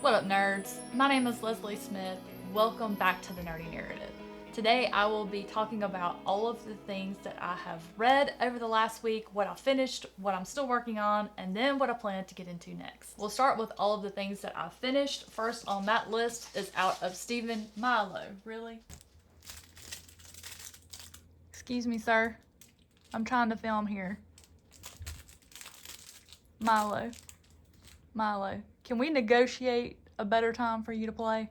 What up, nerds? My name is Leslie Smith. Welcome back to the Nerdy Narrative. Today I will be talking about all of the things that I have read over the last week, what I finished, what I'm still working on, and then what I plan to get into next. We'll start with all of the things that I finished. First on that list is Out of Stephen Milo. Really? Excuse me, sir. I'm trying to film here. Milo. Can we negotiate a better time for you to play?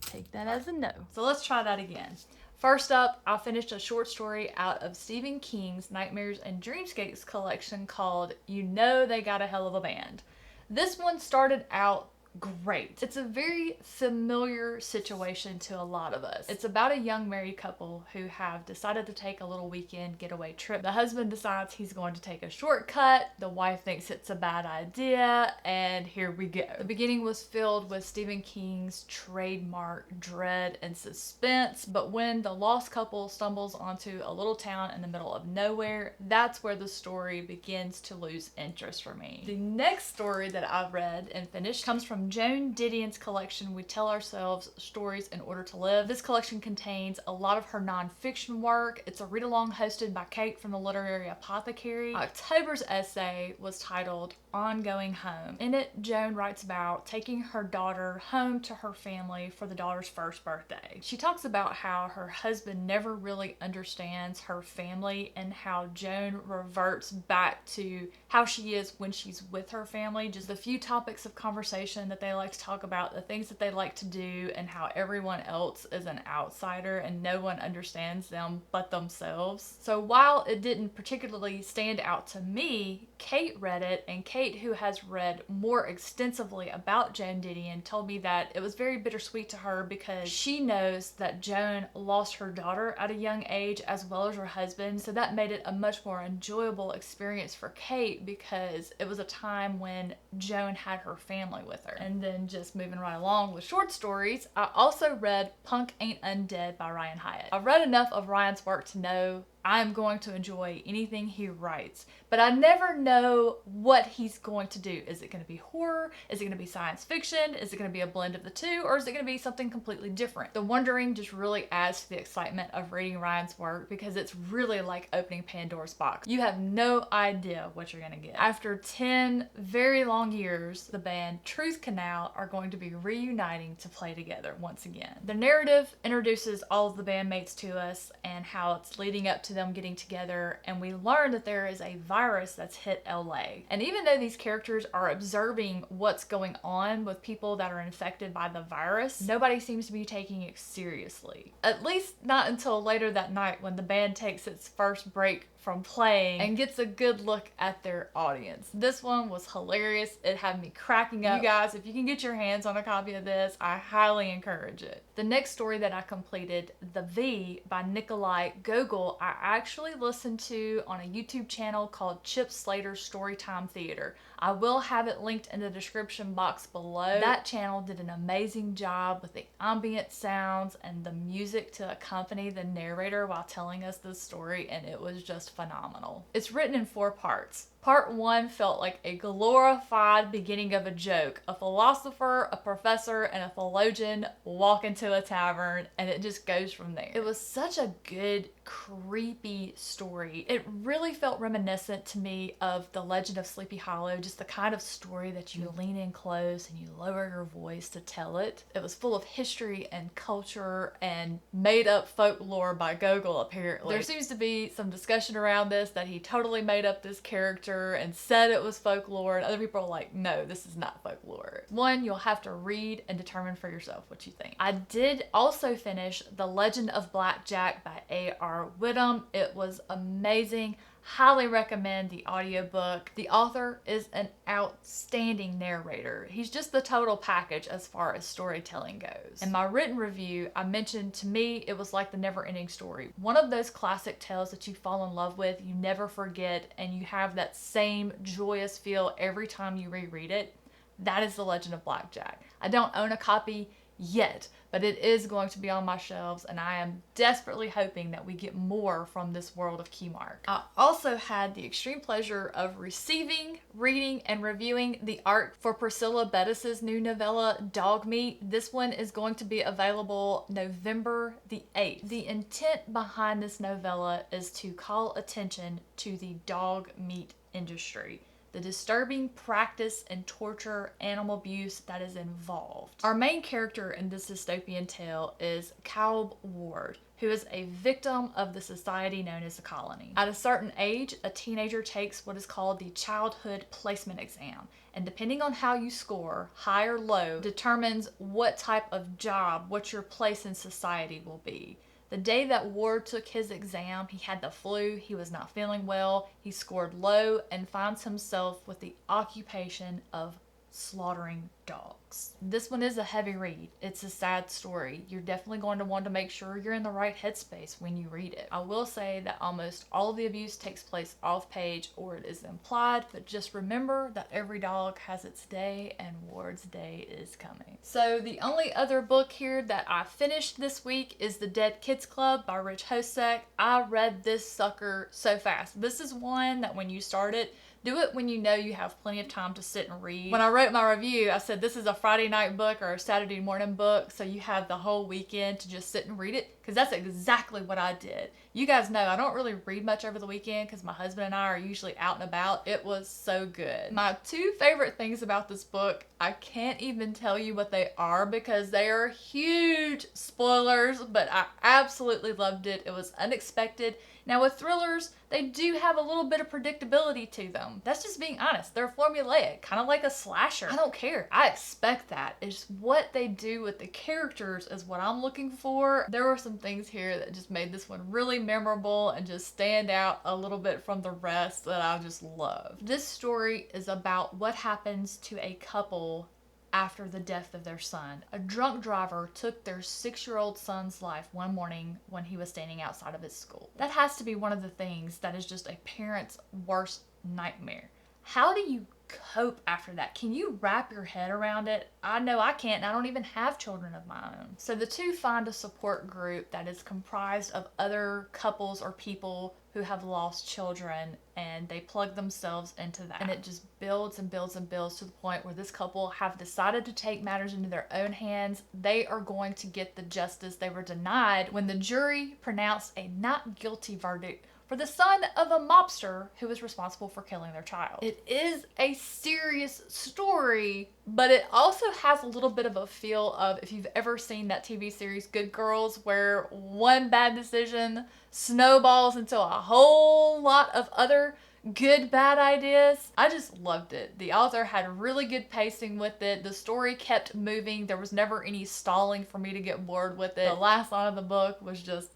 Take that as a no. So let's try that again. First up, I finished a short story out of Stephen King's Nightmares and Dreamscapes collection called You Know They Got a Hell of a Band. This one started out great. It's a very familiar situation to a lot of us. It's about a young married couple who have decided to take a little weekend getaway trip. The husband decides he's going to take a shortcut. The wife thinks it's a bad idea, and here we go. The beginning was filled with Stephen King's trademark dread and suspense, but when the lost couple stumbles onto a little town in the middle of nowhere, that's where the story begins to lose interest for me. The next story that I read and finished comes from Joan Didion's collection, We Tell Ourselves Stories in Order to Live. This collection contains a lot of her nonfiction work. It's a read-along hosted by Kate from the Literary Apothecary. October's essay was titled On Going Home. In it, Joan writes about taking her daughter home to her family for the daughter's first birthday. She talks about how her husband never really understands her family and how Joan reverts back to how she is when she's with her family. Just the few topics of conversation that they like to talk about, the things that they like to do, and how everyone else is an outsider and no one understands them but themselves. So while it didn't particularly stand out to me, Kate read it, and Kate, who has read more extensively about Joan Didion, told me that it was very bittersweet to her because she knows that Joan lost her daughter at a young age as well as her husband, so that made it a much more enjoyable experience for Kate because it was a time when Joan had her family with her. And then just moving right along with short stories, I also read Punk Ain't Undead by Ryan Hyatt. I've read enough of Ryan's work to know I'm going to enjoy anything he writes, but I never know what he's going to do. Is it going to be horror? Is it going to be science fiction? Is it going to be a blend of the two? Or is it going to be something completely different? The wondering just really adds to the excitement of reading Ryan's work because it's really like opening Pandora's box. You have no idea what you're going to get. After 10 very long years, the band Truth Canal are going to be reuniting to play together once again. The narrative introduces all of the bandmates to us and how it's leading up to them getting together, and we learn that there is a virus that's hit LA. And even though these characters are observing what's going on with people that are infected by the virus, nobody seems to be taking it seriously. At least not until later that night when the band takes its first break from playing and gets a good look at their audience. This one was hilarious. It had me cracking up. You guys, if you can get your hands on a copy of this, I highly encourage it. The next story that I completed, The V by Nikolai Gogol, I actually listened to on a YouTube channel called Chip Slater's Storytime Theater. I will have it linked in the description box below. That channel did an amazing job with the ambient sounds and the music to accompany the narrator while telling us the story, and it was just phenomenal. It's written in 4 parts. Part 1 felt like a glorified beginning of a joke. A philosopher, a professor, and a theologian walk into a tavern, and it just goes from there. It was such a good, creepy story. It really felt reminiscent to me of The Legend of Sleepy Hollow, just the kind of story that you lean in close and you lower your voice to tell it. It was full of history and culture and made up folklore by Gogol, apparently. There seems to be some discussion around this that he totally made up this character and said it was folklore, and other people are like, no, this is not folklore. One, you'll have to read and determine for yourself what you think. I did also finish The Legend of Blackjack by A.R. Whittam. It was amazing. Highly recommend the audiobook. The author is an outstanding narrator. He's just the total package as far as storytelling goes. In my written review, I mentioned to me it was like the never-ending story. One of those classic tales that you fall in love with, you never forget, and you have that same joyous feel every time you reread it. That is The Legend of Blackjack. I don't own a copy yet, but it is going to be on my shelves, and I am desperately hoping that we get more from this world of Keymark. I also had the extreme pleasure of receiving, reading, and reviewing the art for Priscilla Bettis's new novella, Dogmeat. This one is going to be available November the 8th. The intent behind this novella is to call attention to the dog meat industry, the disturbing practice and torture, animal abuse that is involved. Our main character in this dystopian tale is Caleb Ward, who is a victim of the society known as the colony. At a certain age, a teenager takes what is called the childhood placement exam, and depending on how you score, high or low, determines what type of job, what your place in society will be. The day that Ward took his exam, he had the flu, he was not feeling well, he scored low, and finds himself with the occupation of slaughtering dogs. This one is a heavy read. It's a sad story. You're definitely going to want to make sure you're in the right headspace when you read it. I will say that almost all of the abuse takes place off page or it is implied, but just remember that every dog has its day and Ward's day is coming. So the only other book here that I finished this week is The Dead Kids Club by Rich Hosek. I read this sucker so fast. This is one that when you start it, do it when you know you have plenty of time to sit and read. When I wrote my review, I said this is a Friday night book or a Saturday morning book, so you have the whole weekend to just sit and read it, because that's exactly what I did. You guys know I don't really read much over the weekend because my husband and I are usually out and about. It was so good. My two favorite things about this book, I can't even tell you what they are because they are huge spoilers, but I absolutely loved it. It was unexpected. Now with thrillers, they do have a little bit of predictability to them. That's just being honest. They're formulaic, kind of like a slasher. I don't care. I expect that. It's what they do with the characters is what I'm looking for. There were some things here that just made this one really memorable and just stand out a little bit from the rest that I just love. This story is about what happens to a couple after the death of their son. A drunk driver took their 6-year-old son's life one morning when he was standing outside of his school. That has to be one of the things that is just a parent's worst nightmare. How do you cope after that? Can you wrap your head around it? I know I can't, and I don't even have children of my own. So the two find a support group that is comprised of other couples or people who have lost children, and they plug themselves into that. And it just builds and builds and builds to the point where this couple have decided to take matters into their own hands. They are going to get the justice they were denied when the jury pronounced a not guilty verdict for the son of a mobster who was responsible for killing their child. It is a serious story, but it also has a little bit of a feel of, if you've ever seen that TV series Good Girls, where one bad decision snowballs into a whole lot of other good bad ideas. I just loved it. The author had really good pacing with it. The story kept moving. There was never any stalling for me to get bored with it. The last line of the book was just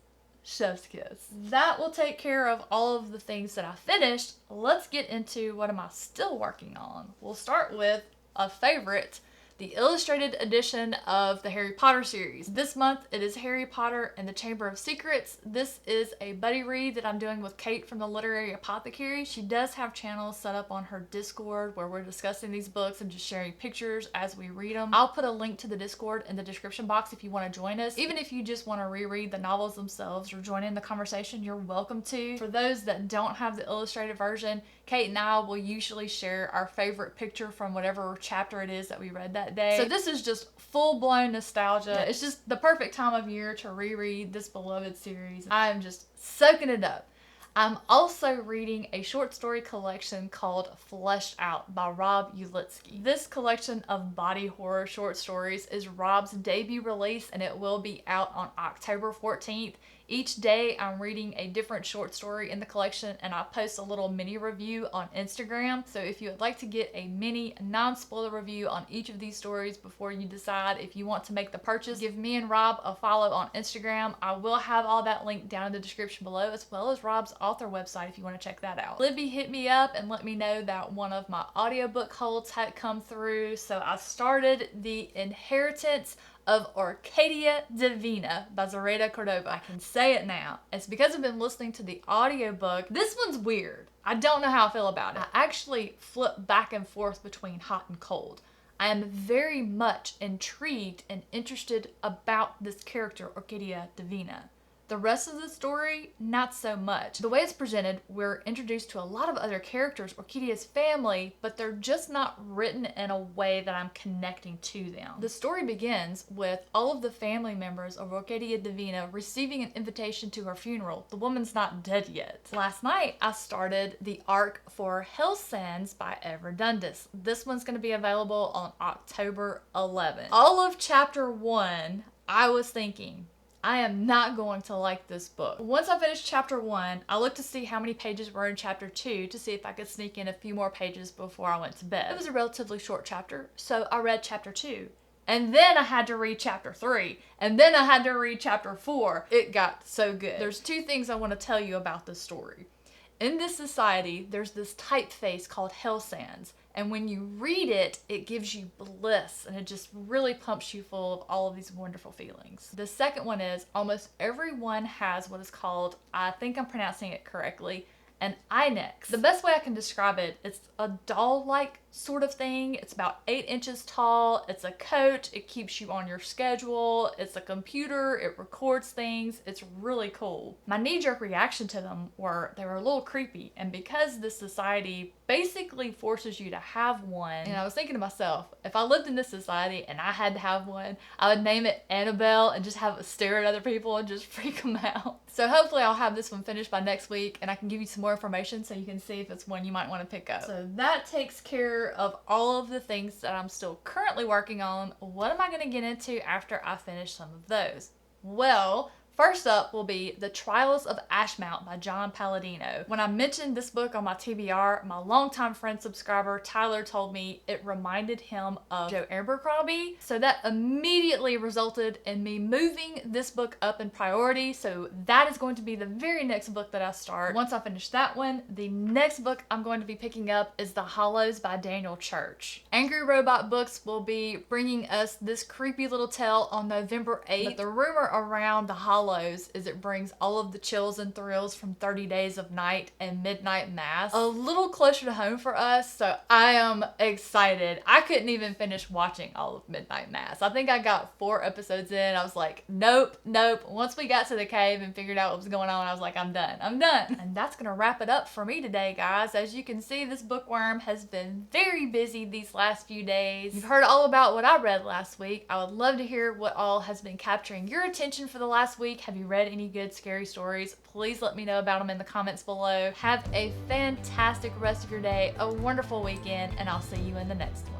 chef's kiss. That will take care of all of the things that I finished. Let's get into what am I still working on. We'll start with a favorite, the illustrated edition of the Harry Potter series. This month it is Harry Potter and the Chamber of Secrets. This is a buddy read that I'm doing with Kate from the Literary Apothecary. She does have channels set up on her Discord where we're discussing these books and just sharing pictures as we read them. I'll put a link to the Discord in the description box if you want to join us. Even if you just want to reread the novels themselves or join in the conversation, you're welcome to. For those that don't have the illustrated version, Kate and I will usually share our favorite picture from whatever chapter it is that we read that day. So this is just full-blown nostalgia. It's just the perfect time of year to reread this beloved series. I am just soaking it up. I'm also reading a short story collection called Fleshed Out by Rob Ulitsky. This collection of body horror short stories is Rob's debut release, and it will be out on October 14th. Each day I'm reading a different short story in the collection, and I post a little mini review on Instagram. So if you would like to get a mini non-spoiler review on each of these stories before you decide if you want to make the purchase, give me and Rob a follow on Instagram. I will have all that linked down in the description below, as well as Rob's author website if you want to check that out. Libby hit me up and let me know that one of my audiobook holds had come through, so I started The Inheritance of Arcadia Divina by Zoraida Cordova. I can say it now. It's because I've been listening to the audiobook. This one's weird. I don't know how I feel about it. I actually flip back and forth between hot and cold. I am very much intrigued and interested about this character, Arcadia Divina. The rest of the story, not so much. The way it's presented, we're introduced to a lot of other characters, Arcadia's family, but they're just not written in a way that I'm connecting to them. The story begins with all of the family members of Arcadia Divina receiving an invitation to her funeral. The woman's not dead yet. Last night, I started the arc for HellSans by Redundus. This one's going to be available on October 11th. All of chapter 1, I was thinking, I am not going to like this book. Once I finished chapter 1, I looked to see how many pages were in chapter 2 to see if I could sneak in a few more pages before I went to bed. It was a relatively short chapter, so I read chapter 2. And then I had to read chapter 3. And then I had to read chapter 4. It got so good. There's 2 things I want to tell you about this story. In this society, there's this typeface called HellSans. And when you read it, it gives you bliss and it just really pumps you full of all of these wonderful feelings. The second one is almost everyone has what is called, I think I'm pronouncing it correctly, an inex. The best way I can describe it, it's a doll-like sort of thing. It's about 8 inches tall. It's a coat. It keeps you on your schedule. It's a computer. It records things. It's really cool. My knee-jerk reaction to them were they were a little creepy, and because this society basically forces you to have one, and I was thinking to myself, if I lived in this society and I had to have one, I would name it Annabelle and just have it stare at other people and just freak them out. So hopefully I'll have this one finished by next week and I can give you some more information so you can see if it's one you might want to pick up. So that takes care of all of the things that I'm still currently working on. What am I going to get into after I finish some of those? Well, first up will be The Trials of Ashmount by John Palladino. When I mentioned this book on my TBR, my longtime friend subscriber Tyler told me it reminded him of Joe Abercrombie. So that immediately resulted in me moving this book up in priority. So that is going to be the very next book that I start. Once I finish that one, the next book I'm going to be picking up is The Hollows by Daniel Church. Angry Robot Books will be bringing us this creepy little tale on November 8th. But the rumor around The Hollows is it brings all of the chills and thrills from 30 Days of Night and Midnight Mass a little closer to home for us, so I am excited. I couldn't even finish watching all of Midnight Mass. I think I got 4 episodes in. I was like, nope. Once we got to the cave and figured out what was going on, I was like, I'm done. And that's gonna wrap it up for me today, guys. As you can see, this bookworm has been very busy these last few days. You've heard all about what I read last week. I would love to hear what all has been capturing your attention for the last week. Have you read any good scary stories? Please let me know about them in the comments below. Have a fantastic rest of your day, a wonderful weekend, and I'll see you in the next one.